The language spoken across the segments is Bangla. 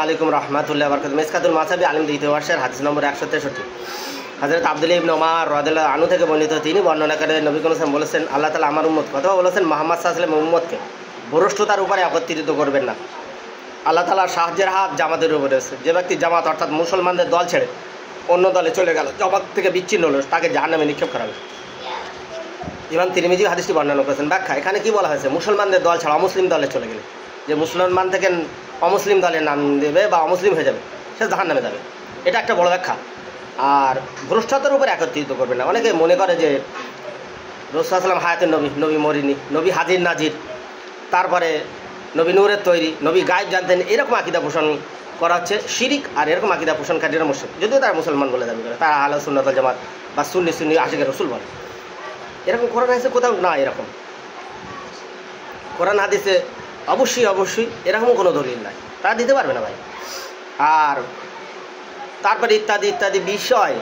আলাইকুম রহমতুল্লাহ বরকাত। মিসকাতুল মাসাবি আলিম দ্বিতীয় বর্ষের হাদিস নম্বর 163। হযরত আব্দুল্লাহ ইবনে ওমর রাদিয়াল্লাহু আনহু থেকে বর্ণিত, তিনি বর্ণনা করে নবী করিম সাল্লাল্লাহু আলাইহি ওয়াসাল্লাম বলেছেন, আল্লাহ তাআলা আমার উম্মত অথবা বলেছেন মুহাম্মদ সাল্লাল্লাহু আলাইহি ওয়াসাল্লাম উম্মতকে ভ্রষ্টতার উপরে একত্রিত করবেন না। আল্লাহ তাআলার সাহায্যের হাত জামাতের উপরে আছে। যে ব্যক্তি জামাত অর্থাৎ মুসলমানদের দল ছেড়ে অন্য দলে চলে গেল, জামাত থেকে বিচ্ছিন্ন হলো, তাকে জাহান্নামে নিক্ষেপ করা হবে। ইমাম তিরমিজি হাদিসটি বর্ণনা করেছেন। ব্যাখ্যা, এখানে কি বলা হয়েছে? মুসলমানদের দল ছাড়া অমুসলিম দলে চলে গেলে, যে মুসলমান থেকে অমুসলিম দলে নাম দেবে বা অমুসলিম হয়ে যাবে, সে জাহান্নামে যাবে। এটা একটা বড় ব্যাখ্যা। আর ভ্রষ্টতার উপরে একত্রিত করবে না। অনেকে মনে করে যে রাসূল সাল্লাল্লাহু আলাইহি ওয়াসাল্লাম হায়াতের নবী, নবী মরিনি, নবী হাজির নাজির, তারপরে নবী নূরের তৈরি, নবী গায়েব জানতেন, এরকম আকীদা পোষণ করা হচ্ছে শিরিক। আর এরকম আকীদা পোষণকারীরা মুশরিক, যদিও তারা মুসলমান বলে দাবি করে, তারা আহলে সুন্নাত ওয়াল জামাত বা সুন্নি আশিকের রাসূল বলে। এরকম কোরআন হাদিসে কোথাও না। এরকম কোরআন হাদিসে অবশ্যই এরকম কোনো দলিল নাই, তারা দিতে পারবে না ভাই। আর তারপরে ইত্যাদি বিষয়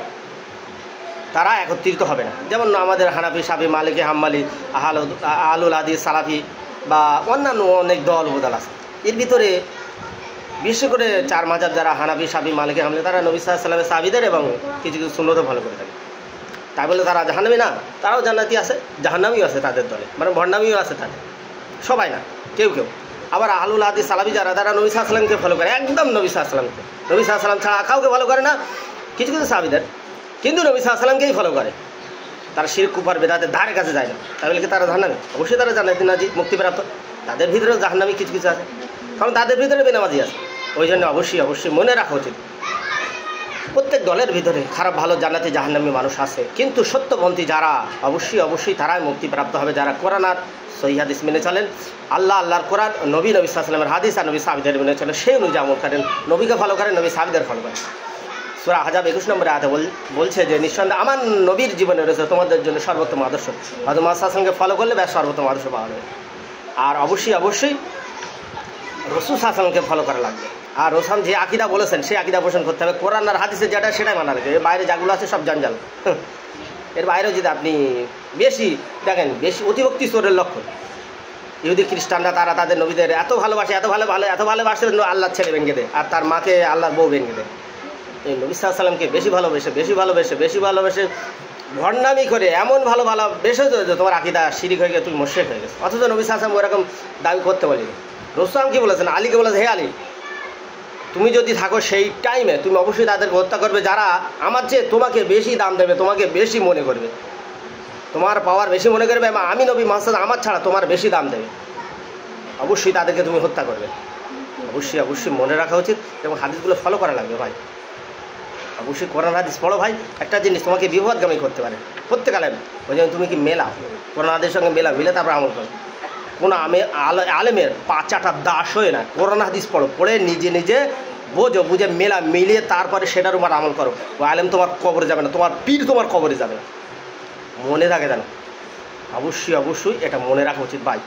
তারা একত্রিত হবে না। যেমন আমাদের হানাফি, শাফি, মালিকি, হাম্বলি, আহলুল হাদিস, সালাফি বা অন্যান্য অনেক দল উপদল আছে। এর ভিতরে বিশেষ করে চার মাযহাব যারা হানাফি, শাফি, মালিকি, হাম্বলি, তারা নবী সাল্লাল্লাহু আলাইহি ওয়াসাল্লামের সাহাবীদের এবং কিছু সুন্নতও ফলো করে থাকে। তাই বলে তারা জাহান্নামী না, তারাও জান্নাতি আছে, জাহান্নামীও আছে তাদের দলে, মানে ভণ্ডামিও আছে তাদের, সবাই না, কেউ। আবার আহলুল হাদিস, সালাফি যারা, তারা নবী সাল্লাল্লাহু আলাইহি ওয়াসাল্লামকে ফলো করে, একদম নবী সাল্লাল্লাহু আলাইহি ওয়াসাল্লামকে, নবী সাল্লাল্লাহু আলাইহি ওয়াসাল্লাম ছাড়া কাউকে ফলো করে না। কিছু সাহাবীদের, কিন্তু নবী সাল্লাল্লাহু আলাইহি ওয়াসাল্লামকেই ফলো করে। তারা শিরক, কুফর, বিদআতের ধারে কাছে যায় না। তাই বলে কি তারা জাহান্নামী? অবশ্যই তারা জান্নাতি নাজি, মুক্তিপ্রাপ্ত। তাদের ভিতরেও জাহান্নামী কিছু আছে, কারণ তাদের ভিতরে বেনামাজি আছে। ওই জন্য অবশ্যই মনে রাখা উচিত, প্রত্যেক দলের ভিতরে খারাপ ভালো জান্নাতি জাহান্নামী মানুষ আছে, কিন্তু সত্যপন্থী যারা অবশ্যই তারাই মুক্তিপ্রাপ্ত হবে, যারা কোরআন আর সহিহ হাদিস মেনে চলেন, আল্লাহর কোরআন, নবী সাল্লাল্লাহু আলাইহি ওয়াসাল্লামের হাদিস আর নবী সাহাবীদের মেনে চলেন, সেই অনুযায়ী আমল করেন, নবীকে ফলো করেন, নবী সাহাবীদের ফলো করেন। সূরা আহজাব 21 নম্বর আয়াতে বলছে যে নিঃসন্দেহে আমার নবীর জীবনে রয়েছে তোমাদের জন্য সর্বোত্তম আদর্শ। হযরত মুহাম্মদ সাল্লাল্লাহু আলাইহি ওয়াসাল্লামকে ফলো করলে ব্যাস সর্বোত্তম আদর্শ পাওয়া যাবে। আর অবশ্যই রাসূল সাল্লাল্লাহু আলাইহি ওয়াসাল্লামকে ফলো করা লাগবে। আর রসুল যে আকীদা বলেছেন সেই আকীদা পোষণ করতে হবে। কোরআন আর হাদিসে যেটা সেটাই মানা লাগবে। এর বাইরে যেগুলো আছে সব জঞ্জাল। এর বাইরেও যদি আপনি বেশি দেখেন, বেশি অতিভক্তি চোরের লক্ষণ। ইহুদি খ্রিস্টানরা তারা তাদের নবীদের এত ভালোবাসে, এত ভালোবাসে, আল্লাহর ছেলে ভেঙে দেয় আর তার মাকে আল্লাহর বউ ভেঙে দেয়। এই নবী সাল্লাল্লাহু আলাইহি ওয়াসাল্লামকে বেশি ভালোবেসে ভণ্ডামি করে এমন ভালোবেসে যে তোমার আকীদা শিরিক হয়ে গেছে, তুমি মুশরিক হয়ে গেছে। অথচ নবী সাল্লাল্লাহু আলাইহি ওয়াসাল্লাম ওরকম দাবি করতে বলেনি। রাসূল কি বলেছেন? আলীকে বলেছে, হে আলী, তুমি যদি থাকো সেই টাইমে তুমি অবশ্যই তাদেরকে হত্যা করবে যারা আমার চেয়ে তোমাকে বেশি দাম দেবে, তোমাকে বেশি মনে করবে, তোমার পাওয়ার বেশি মনে করবে, এবং আমি নবী মুহাম্মদ আমার ছাড়া তোমার বেশি দাম দেবে। অবশ্যই তাদেরকে তুমি হত্যা করবে। অবশ্যই মনে রাখা উচিত এবং হাদিসগুলো ফলো করা লাগবে ভাই। অবশ্যই কোরআন হাদিস পড়ো ভাই। একটা জিনিস তোমাকে বিপদগামী করতে পারে প্রত্যেক আলেম, ওই জন্য তুমি কি মেলাও, কোরআন হাদিসের সঙ্গে মিলে তারপর আমল করো। কোনো আলেমের পাচাটা দাস হয়ে না, কোরআন হাদিস পড়ে নিজে বুঝে মিলিয়ে তারপরে সেটার উপর আমল করো। ও আলেম তোমার কবরে যাবে না, তোমার পীর তোমার কবরে যাবে না। মনে রাখে জানো, অবশ্যই এটা মনে রাখা উচিত ভাই।